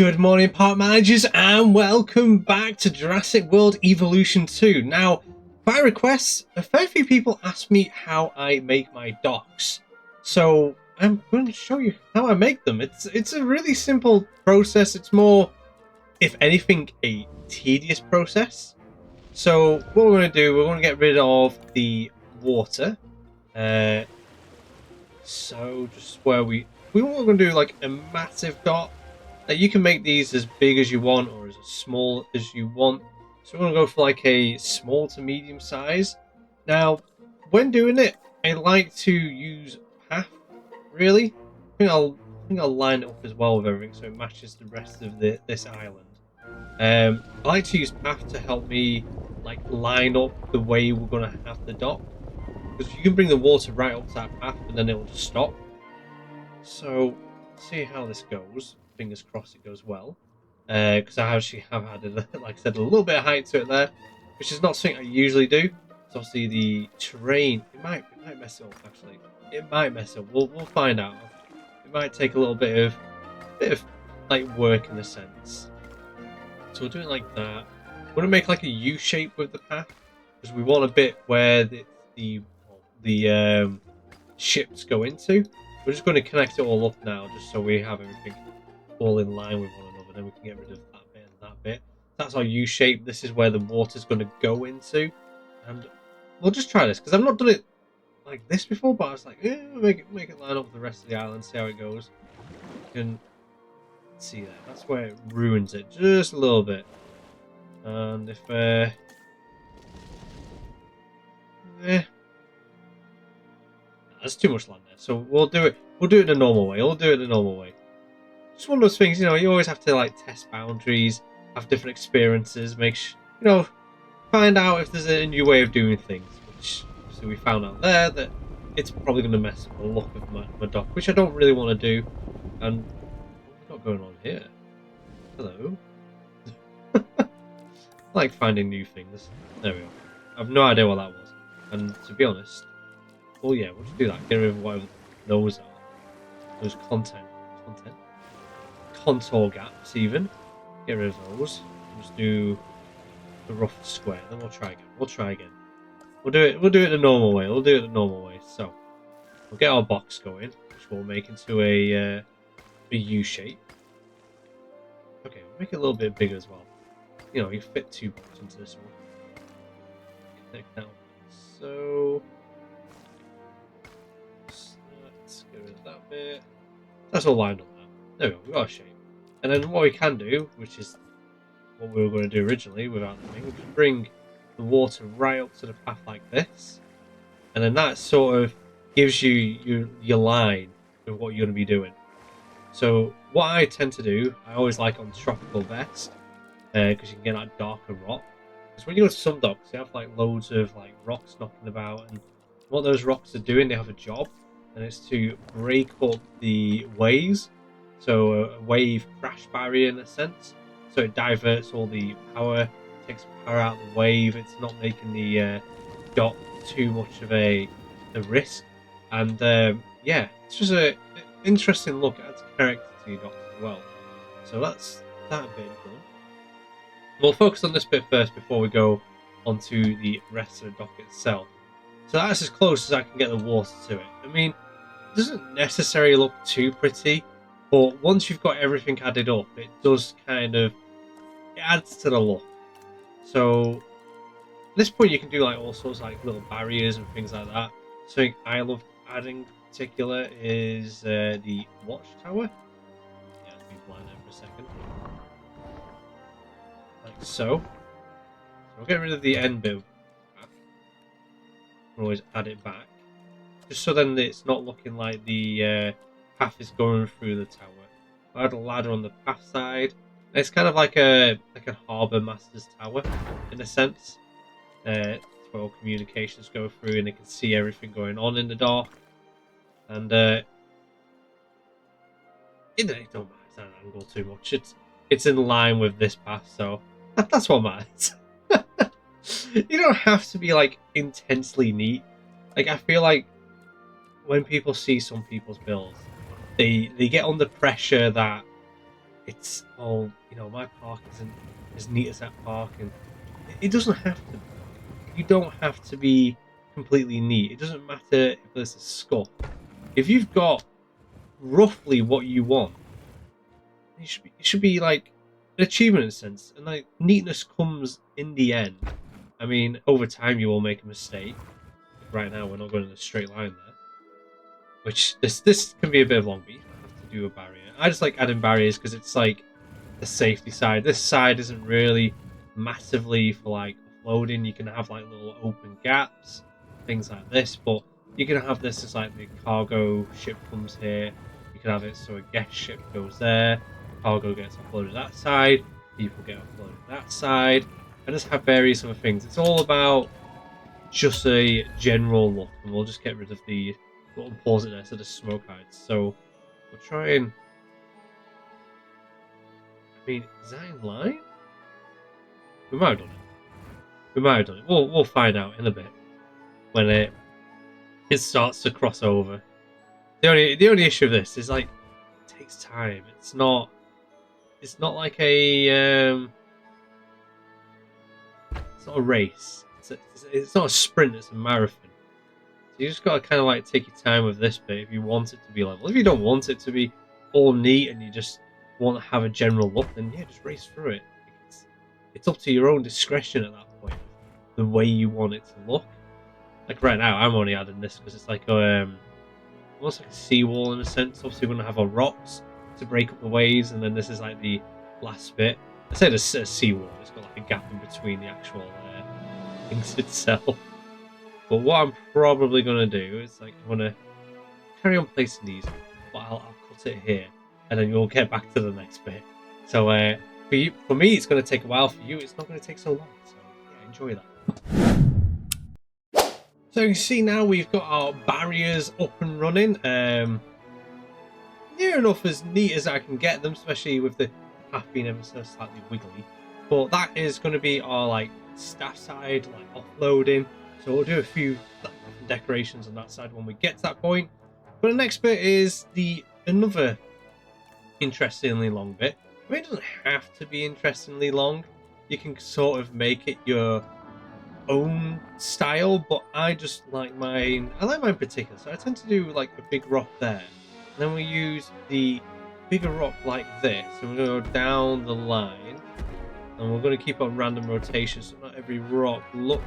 Good morning, park managers, and welcome back to Jurassic World Evolution 2. Now, by request, a fair few people ask me how I make my docks. So, I'm going to show you how I make them. It's a really simple process. It's more, if anything, a tedious process. So, what we're going to do, we're going to get rid of the water. So, just where we want to do like a massive dock. You can make these as big as you want or as small as you want. So we're going to go for like a small to medium size. Now, when doing it, I like to use path, really. I think I'll line it up as well with everything so it matches the rest of this island. I like to use path to help me like line up the way we're going to have the dock. Because you can bring the water right up to that path and then it will just stop. So, see how this goes. Fingers crossed it goes well. Because I actually have added, like I said, a little bit of height to it there, which is not something I usually do. So obviously the terrain, it might mess it up. Actually, it might mess it up. We'll find out. It might take a little bit of like work in a sense. So we'll do it like that. We're gonna make like a U shape with the path because we want a bit where the ships go into. We're just going to connect it all up now, just so we have everything all in line with one another. Then we can get rid of that bit and that bit. That's our U shape. This is where the water's going to go into, and we'll just try this because I've not done it like this before. But I was like, make it line up with the rest of the island, see how it goes. You can see that. That's where it ruins it just a little bit. And if there's too much land there, so we'll do it. We'll do it the normal way. We'll do it the normal way. Just one of those things, you know. You always have to like test boundaries, have different experiences, find out if there's a new way of doing things. Which so we found out there that it's probably going to mess up the look of my dock, which I don't really want to do. And what's got going on here? Hello. I like finding new things. There we go. I've no idea what that was, and to be honest. Oh yeah, we'll just do that. Get rid of whatever those are. Those contour gaps even. Get rid of those. We'll just do the rough square. Then we'll try again. We'll do it the normal way. So we'll get our box going, which we'll make into a U shape. Okay, we'll make it a little bit bigger as well. You know, you fit two blocks into this one. Connect down. So. Let's get rid of that bit. That's all lined up now. There we go, we've got a shape. And then what we can do, which is what we were going to do originally without the thing, we can bring the water right up to the path like this. And then that sort of gives you your line of what you're going to be doing. So what I tend to do, I always like on tropical vest, because you can get that darker rock. Because when you go to some docks, they have like loads of like rocks knocking about, and what those rocks are doing, they have a job. And it's to break up the waves, so a wave crash barrier in a sense. So it diverts all the power, takes power out of the wave. It's not making the dock too much of a risk. And yeah, it's just an interesting look. It adds character to your dock as well. So that's that bit done. We'll focus on this bit first before we go onto the rest of the dock itself. So that's as close as I can get the water to it. I mean, it doesn't necessarily look too pretty, but once you've got everything added up, it does it adds to the look. So at this point you can do like all sorts of like little barriers and things like that. Something I love adding in particular is the watchtower. Yeah, let me blind there for a second. Like so. So we'll get rid of the end bit. Always add it back, just so then it's not looking like the path is going through the tower. I add a ladder on the path side. It's kind of like a harbour master's tower in a sense. It's where all communications go through, and they can see everything going on in the dock. And it don't matter. It's not an angle too much. It's in line with this path, so that's what matters. You don't have to be like intensely neat. Like I feel like when people see some people's builds, they get under pressure that it's all, my park isn't as neat as that park, and it doesn't have to be. You don't have to be completely neat. It doesn't matter if there's a scuff. If you've got roughly what you want, it should be like an achievement in a sense, and like neatness comes in the end. I mean, over time you will make a mistake. Right now we're not going in a straight line there, which this can be a bit of long, but you don't have to do a barrier. I just like adding barriers because it's like the safety side. This side isn't really massively for like offloading. You can have like little open gaps, things like this, but you can have this as like the cargo ship comes here. You can have it so a guest ship goes there, cargo gets offloaded that side, people get offloaded that side, and just have various other things. It's all about just a general look, and we'll just get rid of the little pause it there so the smoke hides. So we'll try and, I mean, is that in line? We might have done it. We might have done it. We'll find out in a bit when it starts to cross over. The only issue of this is like it takes time. It's not like it's not a race. It's not a sprint. It's a marathon. So you just gotta kind of like take your time with this bit if you want it to be level. If you don't want it to be all neat and you just want to have a general look, then yeah, just race through it. It's up to your own discretion at that point, the way you want it to look. Like right now, I'm only adding this because it's like almost like a seawall in a sense. Obviously, we're gonna have our rocks to break up the waves, and then this is like the last bit. I said a seawall. It's got like a gap in between the actual things itself. But what I'm probably gonna do is like I'm gonna carry on placing these, but I'll cut it here, and then you'll get back to the next bit. So for me, it's going to take a while. For you, it's not going to take so long. So yeah, enjoy that. So you can see now we've got our barriers up and running. Near enough as neat as I can get them, especially with the path being ever so slightly wiggly. But that is going to be our like staff side, like offloading. So we'll do a few decorations on that side when we get to that point. But the next bit is another interestingly long bit. I mean, it doesn't have to be interestingly long. You can sort of make it your own style, but I just like mine. I like mine particular, so I tend to do like a big rock there. And then we use the bigger rock like this, and we're going to go down the line, and we're going to keep on random rotations, so not every rock looks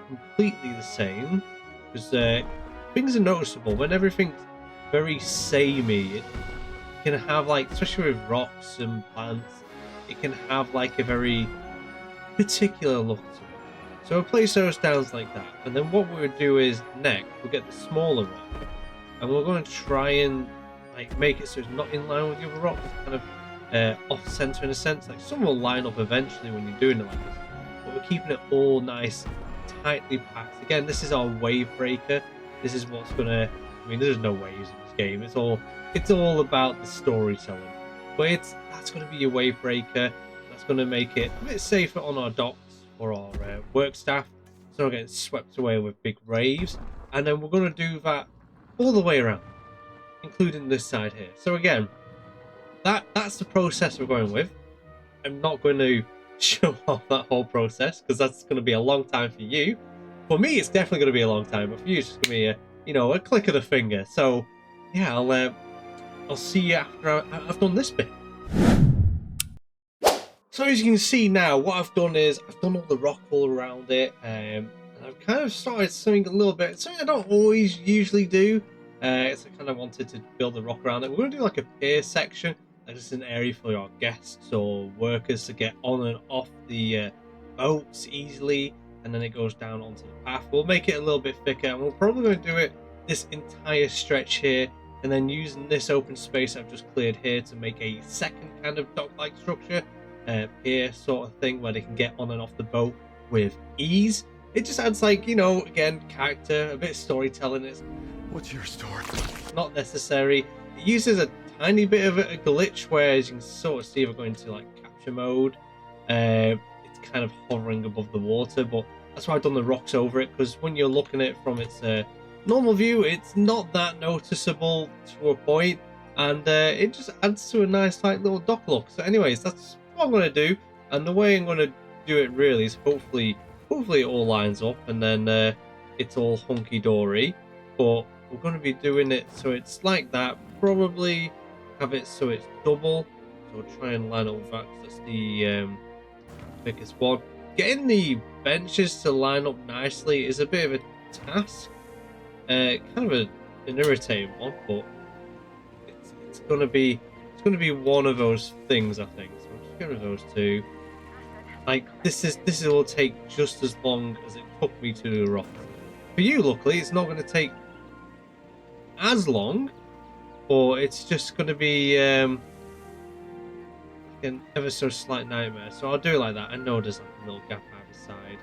completely the same, because things are noticeable when everything's very samey. It can have like, especially with rocks and plants, it can have like a very particular look to it. So we'll place those down like that, and then what we'll do is next we'll get the smaller rock, and we're going to try and like make it so it's not in line with the other rocks, kind of off center in a sense. Like some will line up eventually when you're doing it like this, but we're keeping it all nice, tightly packed. Again, this is our wave breaker. This is what's gonna. I mean, there's no waves in this game. It's all about the storytelling. But that's gonna be your wave breaker. That's gonna make it a bit safer on our docks for our work staff, so we're getting swept away with big waves. And then we're gonna do that all the way around, including this side here. So again, that's the process we're going with. I'm not going to show off that whole process because that's going to be a long time for you. For me, it's definitely going to be a long time, but for you, it's just going to be a click of the finger. So yeah, I'll see you after I've done this bit. So as you can see now, what I've done is I've done all the rock all around it, and I've kind of started something a little bit, something I don't always usually do. So I kind of wanted to build the rock around it. We're going to do like a pier section. Like just an area for our guests or workers to get on and off the boats easily, and then it goes down onto the path. We'll make it a little bit thicker, and we're probably going to do it this entire stretch here, and then using this open space I've just cleared here to make a second kind of dock-like structure, pier sort of thing, where they can get on and off the boat with ease. It just adds like, again, character, a bit of storytelling. What's your story? Not necessary. It uses a tiny bit of a glitch where, as you can sort of see, we're going to like capture mode. It's kind of hovering above the water, but that's why I've done the rocks over it, because when you're looking at it from its normal view, it's not that noticeable to a point. and it just adds to a nice like little dock look. So anyways, that's what I'm going to do, and the way I'm going to do it really is hopefully it all lines up, and then it's all hunky-dory. But we're going to be doing it so it's like that, probably have it so it's double, so we'll try and line up that 'cause that's the biggest one. Getting the benches to line up nicely is a bit of a task, kind of an irritating one, but it's gonna be one of those things, I think. So I'm just getting rid of those two. Like this will take just as long as it took me to do the rock. For you, luckily, it's not going to take as long, but it's just going to be an ever so slight nightmare. So I'll do it like that. I know there's like a little gap either side.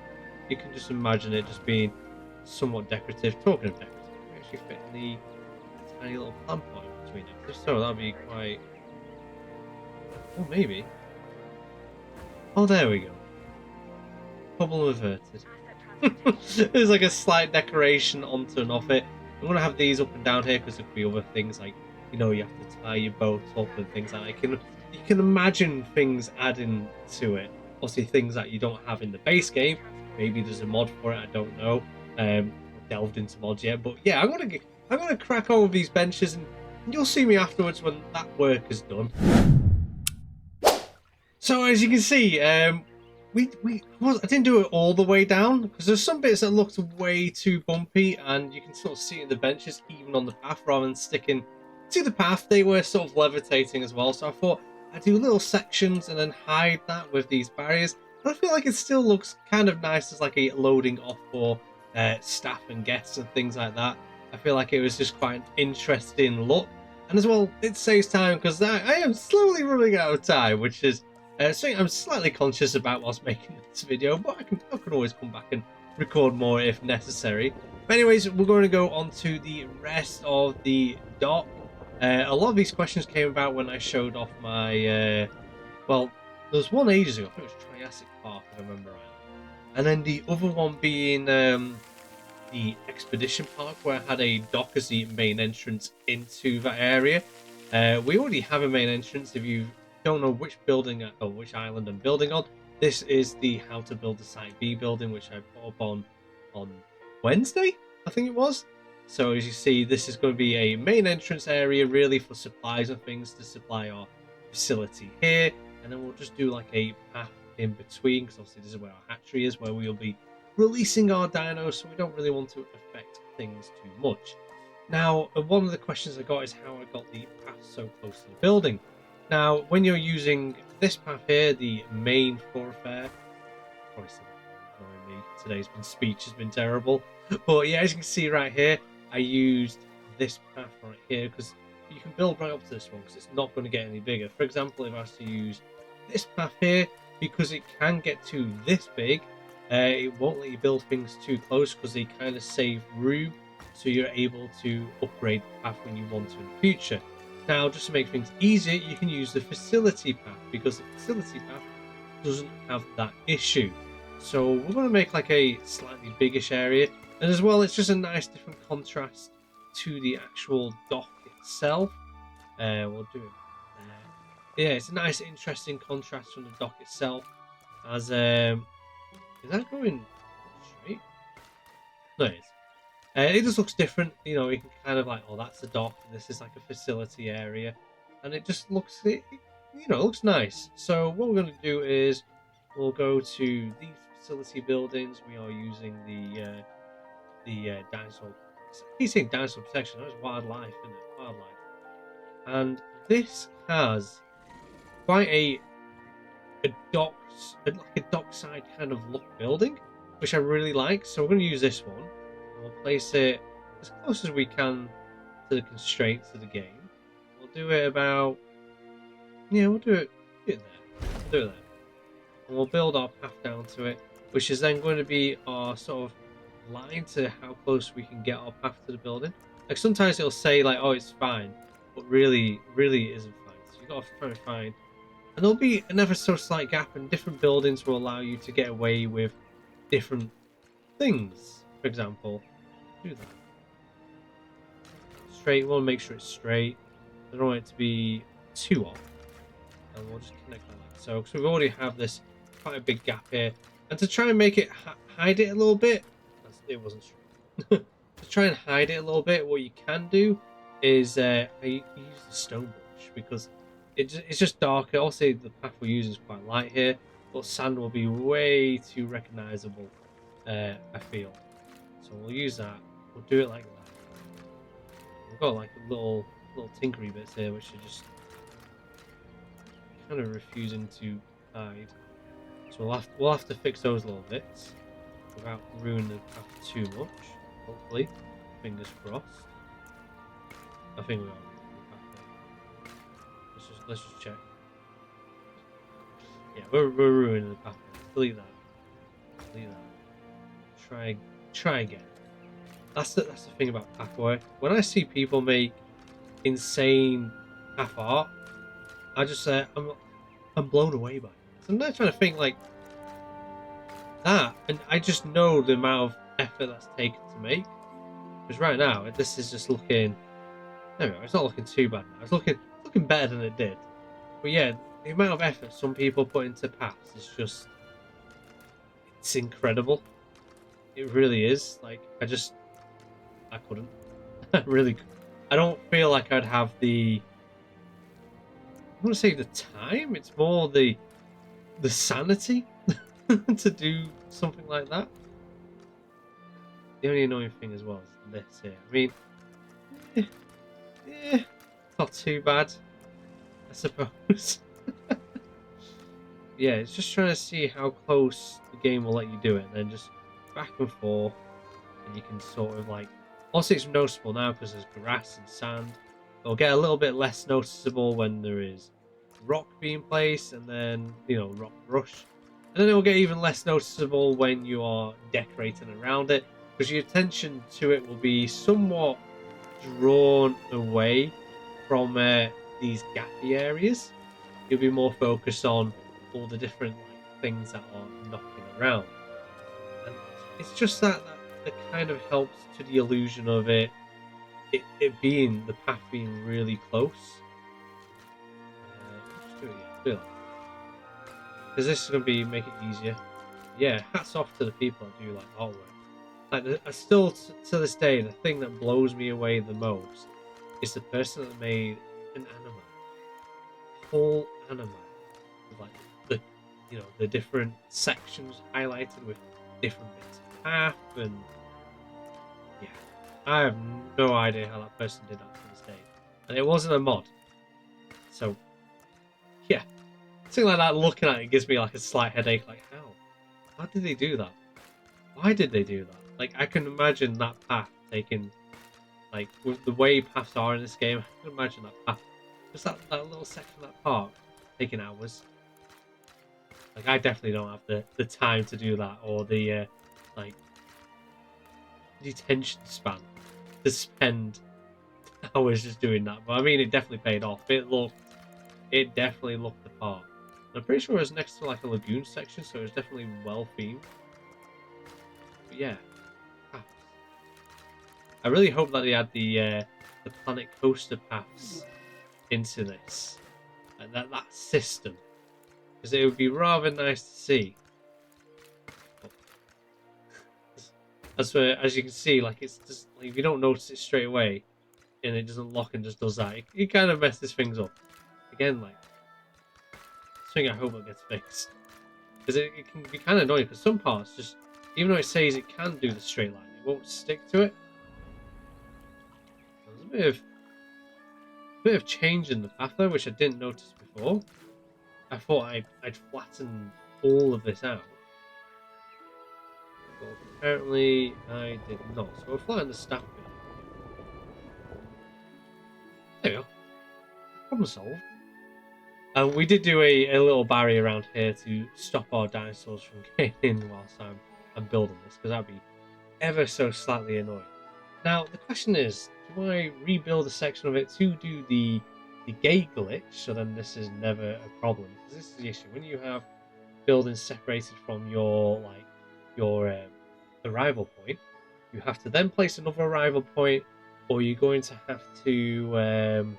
You can just imagine it just being somewhat decorative. Talking of decorative, we actually fit in the tiny little plant pot in between it. If so, that'd be quite. Oh, maybe. Oh, there we go. Problem averted. There's like a slight decoration onto and off it. I'm gonna have these up and down here because there could be other things like, you know, you have to tie your boat up and things like that. You can imagine things adding to it. Obviously, things that you don't have in the base game. Maybe there's a mod for it. I don't know. Delved into mods yet, but yeah, I'm gonna crack on with these benches, and you'll see me afterwards when that work is done. So as you can see, I didn't do it all the way down because there's some bits that looked way too bumpy, and you can sort of see it in the benches even on the path rather than sticking to the path. They were sort of levitating as well, so I thought I'd do little sections and then hide that with these barriers. And I feel like it still looks kind of nice as like a loading off for staff and guests and things like that. I feel like it was just quite an interesting look, and as well it saves time because I am slowly running out of time, which is something I'm slightly conscious about whilst making this video, but I can always come back and record more if necessary. But anyways, we're going to go on to the rest of the dock. A lot of these questions came about when I showed off my, well, there was one ages ago, I think it was Jurassic Park, if I remember right. And then the other one being the Expedition Park, where I had a dock as the main entrance into that area. We already have a main entrance. If you don't know which building or which island I'm building on, this is the How to Build a Site B building, which I put up on Wednesday, I think it was. So as you see, this is going to be a main entrance area really for supplies and things to supply our facility here, and then we'll just do like a path in between because obviously this is where our hatchery is, where we'll be releasing our dinos, so we don't really want to affect things too much. Now, one of the questions I got is how I got the path so close to the building. Now, when you're using this path here, the main thoroughfare, probably still ignoring me. Today's speech has been terrible, but yeah, as you can see right here, I used this path right here because you can build right up to this one because it's not going to get any bigger. For example, if I was to use this path here, because it can get to this big, it won't let you build things too close because they kind of save room, so you're able to upgrade the path when you want to in the future. Now, just to make things easier, you can use the facility path because the facility path doesn't have that issue. So we're going to make like a slightly biggish area, and as well, it's just a nice different contrast to the actual dock itself. We'll do it. Yeah, it's a nice, interesting contrast from the dock itself. As is that going straight? No, it is. It just looks different, you know. You can kind of like, oh, that's the dock. This is like a facility area, and it just looks, you know, it looks nice. So what we're going to do is we'll go to these facility buildings. We are using the dinosaur. I keep saying dinosaur protection. That's wildlife, isn't it? Wildlife. And this has quite a dockside kind of look building, which I really like. So we're going to use this one. We'll place it as close as we can to the constraints of the game. We'll do it about, yeah, we'll do it there. We'll do it there. And we'll build our path down to it, which is then going to be our sort of line to how close we can get our path to the building. Like sometimes it'll say like, oh, it's fine, but really it isn't fine. So you've got to try and find, and there'll be an ever so slight gap, and different buildings will allow you to get away with different things. For example, do that straight. We want to make sure it's straight. I don't want it to be too off. And we'll just connect like that. So, because we already have this quite a big gap here. And to try and make it hide it a little bit, it wasn't straight. To try and hide it a little bit, what you can do is I use the stone brush because it's just darker. Also, the path we use is quite light here, but sand will be way too recognizable, I feel. So we'll use that. We'll do it like that. We've got like little tinkery bits here, which are just kind of refusing to hide. So we'll have to fix those little bits without ruining the path too much. Hopefully, fingers crossed. I think we are. Let's just check. Yeah, we're ruining the path. Delete that. Delete that. Try again. That's the thing about path work. When I see people make insane path art, I just say I'm blown away by it. So I'm not trying to think like that, and I just know the amount of effort that's taken to make. Because right now, this is just looking. No, it's not looking too bad now. It's looking better than it did. But yeah, the amount of effort some people put into paths is just, it's incredible. It really is. Like I couldn't. I really, I don't feel like I'd have the. I want to say the time. It's more the sanity to do something like that. The only annoying thing as well is this here. I mean, yeah, it's not too bad, I suppose. Yeah, it's just trying to see how close the game will let you do it, and then just back and forth, and you can sort of like. Also, it's noticeable now because there's grass and sand. It'll get a little bit less noticeable when there is rock being placed, and then rock brush, and then it will get even less noticeable when you are decorating around it, because your attention to it will be somewhat drawn away from these gappy areas. You'll be more focused on all the different things that are knocking around, and it's just that kind of helps to the illusion of it being the path being really close. Just do it again, do it because this is going to be make it easier. Yeah, hats off to the people that do like artwork. Like, I still to this day, the thing that blows me away the most is the person that made an anime, whole anime, with like the different sections highlighted with different bits of path, and yeah, I have no idea how that person did that to this day, and it wasn't a mod. So yeah, something like that. Looking at it gives me like a slight headache. Like how did they do that? Why did they do that? Like, I can imagine that path taking, like, with the way paths are in this game, I can imagine that path, just that little section of that park, taking hours. Like, I definitely don't have the time to do that, or the, like, detention span to spend hours just doing that. But I mean, it definitely paid off. It definitely looked the part. I'm pretty sure it was next to, like, a lagoon section, so it was definitely well themed. But yeah. I really hope that they add the planet coaster paths into this, and that system, because it would be rather nice to see. As you can see, like, it's just like, if you don't notice it straight away, and it doesn't lock and just does that, it kind of messes things up. Again, like, something I hope that gets fixed, because it can be kind of annoying. Because some parts just, even though it says it can do the straight line, it won't stick to it. There's a bit of change in the path though, which I didn't notice before. I thought I'd flatten all of this out, but apparently I did not. So we'll flatten the staff bit. There we go. Problem solved. And we did do a little barrier around here to stop our dinosaurs from getting in whilst I'm building this, because that'd be ever so slightly annoying. Now the question is, do I rebuild a section of it to do the gate glitch, so then this is never a problem? Because this is the issue when you have buildings separated from your arrival point. You have to then place another arrival point, or you're going to have to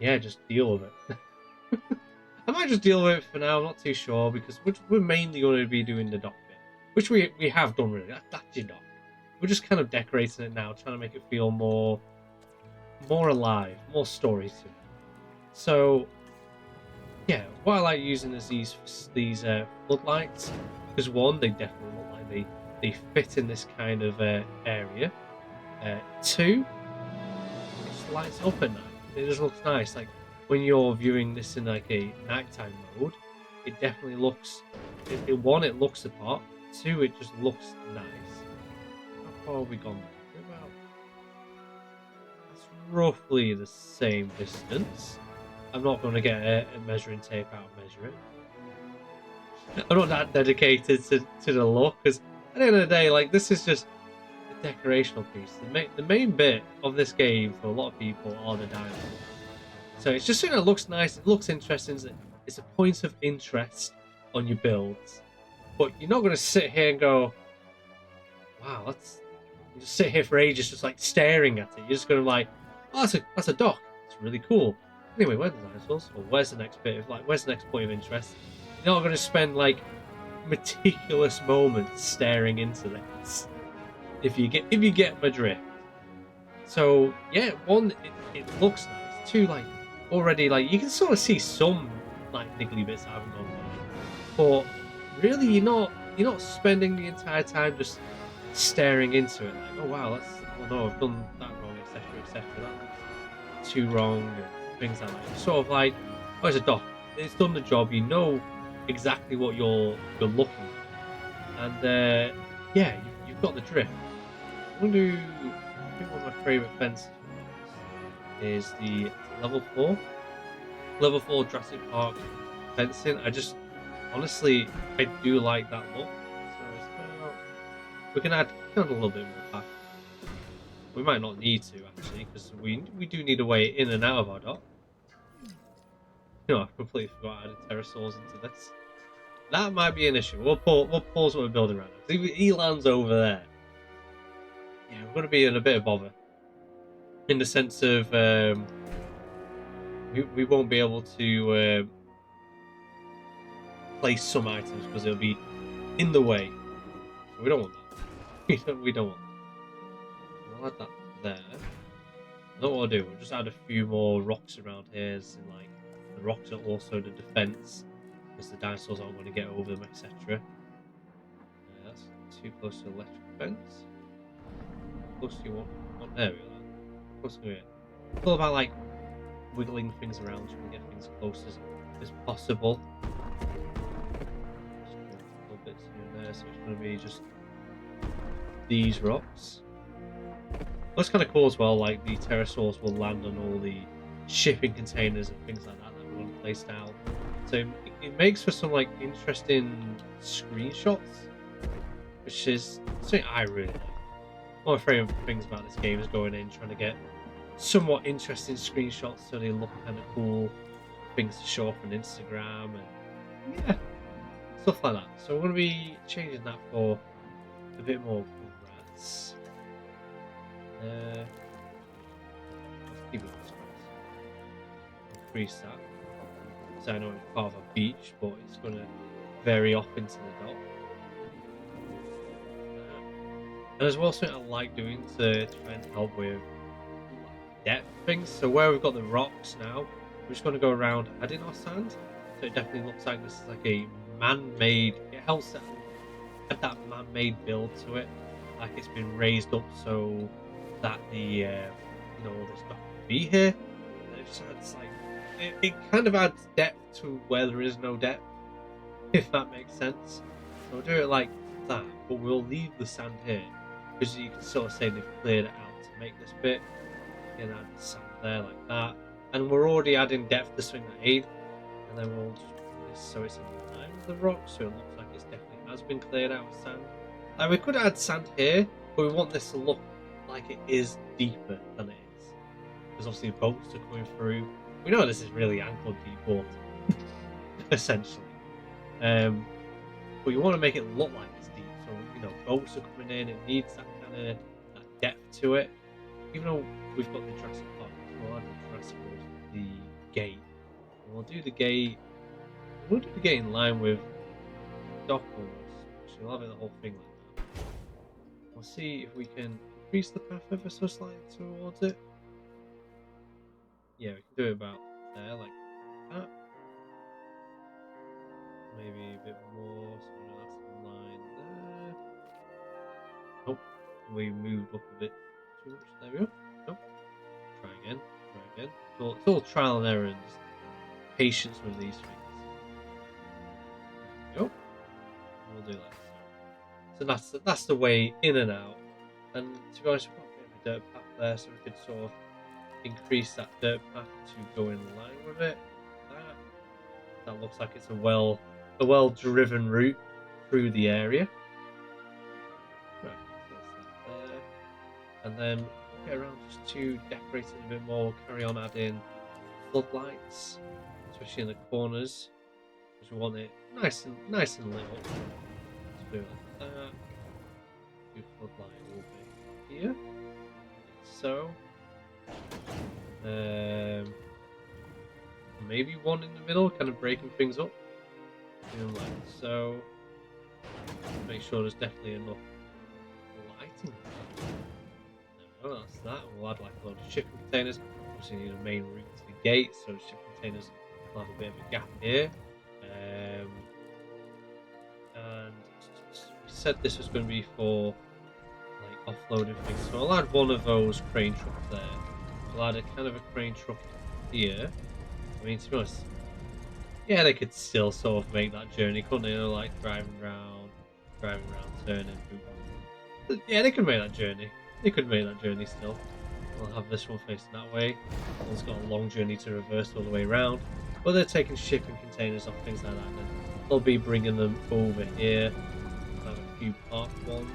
yeah, just deal with it. I might just deal with it for now. I'm not too sure because we're mainly going to be doing the dock bit, which we have done really. That's your dock. We're just kind of decorating it now, trying to make it feel more alive, more story to it. So yeah, what I like using is these floodlights because one, they definitely look like they fit in this kind of area. Two, it just lights up at night. It just looks nice. Like when you're viewing this in like a nighttime mode, it definitely looks. One, it looks the part. Two, it just looks nice. How far have we gone? About that's roughly the same distance. I'm not going to get a measuring tape out and measure it. I'm not that dedicated to the look because at the end of the day, like this is just a decorational piece. The main bit of this game for a lot of people are the dinosaurs. So it's just something that looks nice, it looks interesting, it's a point of interest on your builds. But you're not going to sit here and go, wow, you just sit here for ages just like staring at it. You're just going to like, oh, that's a dock. It's really cool. Anyway, where's the dinosaurs? Or where's the next bit of where's the next point of interest? You're not going to spend like meticulous moments staring into this if you get my drift. So yeah, one, it looks nice. Two, like already like you can sort of see some like niggly bits that haven't gone right. But really you're not spending the entire time just staring into it like, oh wow, oh no, I've done that wrong, etc. That looks too wrong and things like that. It's sort of like, oh, it's a dock. It's done the job, you know exactly what you're looking at. And yeah, you've got the drift. I'm gonna do I think one of my favourite fences is the level 4. Level 4 Jurassic Park fencing. I just honestly I do like that look. So we can add a little bit more path. We might not need to actually, because we do need a way in and out of our dock. You know, I completely forgot adding pterosaurs into this. That might be an issue. We'll pause what we're building right now. If he lands over there, yeah, we're gonna be in a bit of bother. In the sense of we won't be able to place some items because it'll be in the way. So we don't want that. We don't want that. We'll add that there. And what we'll do, we'll just add a few more rocks around here, so like the rocks are also the defense because the dinosaurs aren't going to get over them, etc. That's too close to the electric fence. How close do you want there? Close to it. It's all about like wiggling things around, trying to get things close as possible. Just a little bits here and there, so it's going to be just these rocks. That's kind of cool as well, like the pterosaurs will land on all the shipping containers and things like that that we're going to place down. So it makes for some like interesting screenshots, which is something I really like. One of my favourite things about this game is going in, trying to get somewhat interesting screenshots so they look kind of cool, things to show off on Instagram, and yeah, stuff like that. So we're going to be changing that for a bit more grass. Let's keep it this grass. Increase that. So I know it's part of a beach, but it's going to vary off into the dock. And there's well something I like doing to try and help with depth things. So where we've got the rocks now, we're just going to go around adding our sand. So it definitely looks like this is like a man-made. It helps to add that man-made build to it, like it's been raised up so that the all this stuff can be here. And it just adds like it kind of adds depth to where there is no depth, if that makes sense. So we'll do it like that, but we'll leave the sand here because you can sort of say they've cleared it out to make this bit. You can add sand there like that, and we're already adding depth to swing that aid, and then we'll just put this so it's in line with the rock, so it looks like it's definitely has been cleared out of sand. Like we could add sand here, but we want this to look like it is deeper than it is, because obviously boats are coming through. We know this is really ankle deep water, essentially. But you want to make it look like it's deep, so boats are coming in. It needs that kind of that depth to it. Even though we've got the Jurassic Park, we'll add the Jurassic World, the gate. And we'll do the gate. We'll do the gate in line with dock almost. So we'll have it the whole thing like that. We'll see if we can increase the path ever so slightly towards it. Yeah, we can do it about there, like that. Maybe a bit more, so that's the line there. Oh, we moved up a bit too much. There we go. Nope. Try again. Try again. It's all trial and error and just patience with these things. There we go. We'll do that. So that's the way in and out. And to be honest, we've got a bit of a dirt path there, so we could sort of increase that dirt path to go in line with it. That looks like it's a well-driven route through the area. Right, so that's that there. And then we'll get around just to decorate it a bit more. We'll carry on adding floodlights, especially in the corners, because we want it nice and lit up. Let's do it like that. Do floodlight over here, like so. Maybe one in the middle, kind of breaking things up. Like so. Make sure there's definitely enough lighting. There we go, that's that. We'll add like a load of shipping containers. Obviously, need a main route to the gate, so shipping containers will have a bit of a gap here. And we said this was going to be for like offloading things, so I'll add one of those crane trucks there. We'll add a kind of a crane truck here. I mean, to be honest, yeah, they could still sort of make that journey, couldn't they? You know, like driving around, turning. But yeah, they could make that journey. They could make that journey still. We'll have this one facing that way. One's got a long journey to reverse all the way around. But they're taking shipping containers off, things like that. And they'll be bringing them over here. We'll have a few parked ones.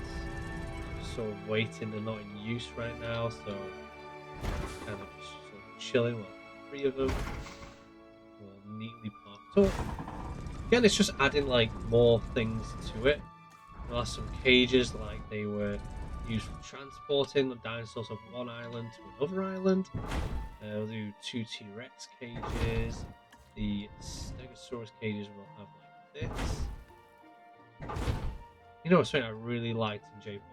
Sort of waiting, they're not in use right now, so kind of just sort of chilling. Well, 3 of them. All neatly parked up. Again, it's just adding like more things to it. There are some cages like they were used for transporting the dinosaurs from one island to another island. We'll do 2 T-Rex cages. The Stegosaurus cages will have like this. You know, something I really liked in J-Pop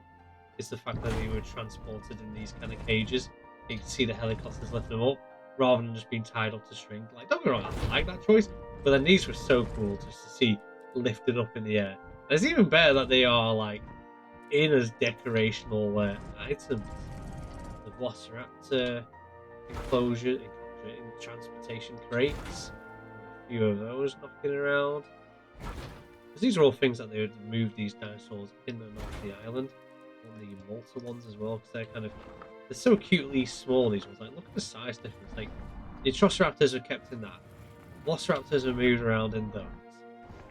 is the fact that they were transported in these kind of cages. You can see the helicopters lifting them up rather than just being tied up to string. Like, don't get me wrong, I like that choice, but then these were so cool just to see lifted up in the air. And it's even better that they are like in as decorational items. The Velociraptor enclosure in transportation crates. A few of those knocking around. Because these are all things that they would move these dinosaurs in and off the island. And the Malta ones as well, because they're so cutely small, these ones. Like, look at the size difference. Like, the Atrociraptors are kept in that. Velociraptors are moved around in those.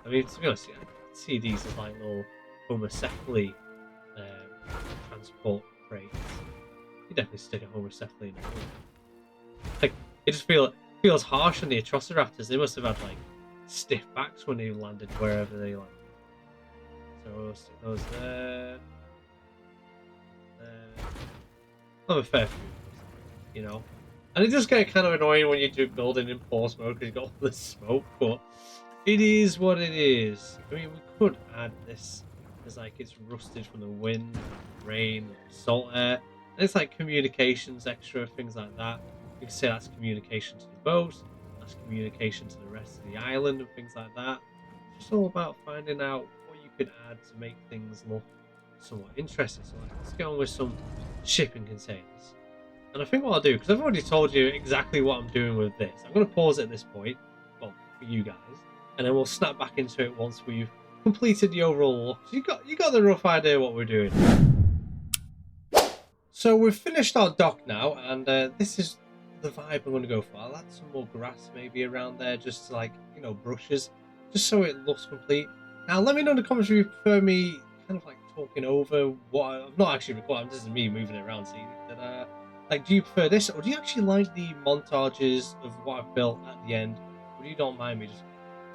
I mean, to be honest, I can see these as like little homocephaly transport crates. You definitely stick a homocephaly in it. Like, it just feels harsh on the Atrociraptors. They must have had like stiff backs when they landed wherever they landed. So we'll stick those there. Have a fair few, you know. And it does get kind of annoying when you do building in pause mode because you've got all this smoke, but it is what it is. I mean, we could add this as like it's rusted from the wind, rain, salt air, and it's like communications extra, things like that. You can say that's communication to the boat, that's communication to the rest of the island, and things like that. It's just all about finding out what you could add to make things look somewhat interesting. So let's get on with some shipping containers. And I think what I'll do, because I've already told you exactly what I'm doing with this, I'm going to pause it at this point, well, for you guys, and then we'll snap back into it once we've completed the overall look. So you got the rough idea what we're doing. So we've finished our dock now, and this is the vibe I'm going to go for. I'll add some more grass maybe around there, just like, you know, brushes, just so it looks complete. Now let me know in the comments if you prefer me kind of like talking over what I'm not actually recording. This is me moving it around. See that? Like, do you prefer this, or do you actually like the montages of what I've built at the end? Or do you don't mind me just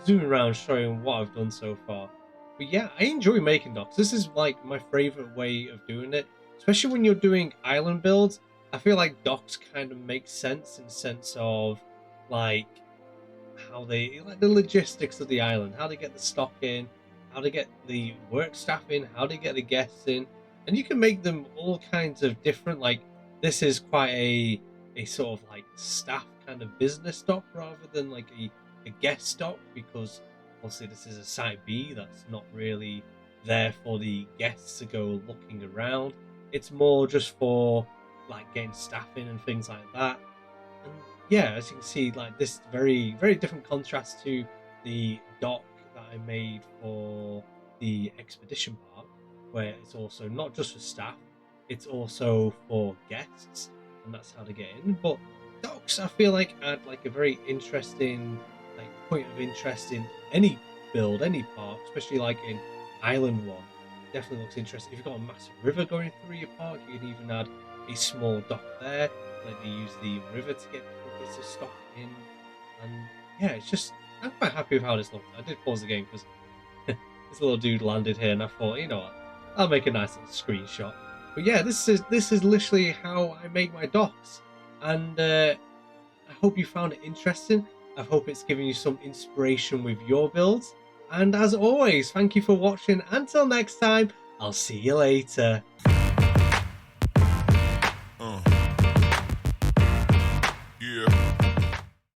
zooming around showing what I've done so far? But yeah, I enjoy making docks. This is like my favorite way of doing it, especially when you're doing island builds. I feel like docks kind of make sense in the sense of like how they like the logistics of the island, how they get the stock in, how to get the work staff in, how to get the guests in, and you can make them all kinds of different. Like this is quite a sort of like staff kind of business dock rather than like a guest dock, because obviously this is a site B that's not really there for the guests to go looking around. It's more just for like getting staff in and things like that. And yeah, as you can see, like this very different contrast to the dock that I made for the expedition park, where it's also not just for staff, it's also for guests, and that's how to get in. But docks, I feel like, add like a very interesting like point of interest in any build, any park, especially like in Island One. Definitely looks interesting. If you've got a massive river going through your park, you can even add a small dock there. Like they use the river to get bits of stock in, and yeah, it's just I'm quite happy with how this looks. I did pause the game because this little dude landed here, and I thought, you know what, I'll make a nice little screenshot. But yeah, this is literally how I make my docks, and I hope you found it interesting. I hope it's given you some inspiration with your builds. And as always, thank you for watching. Until next time, I'll see you later.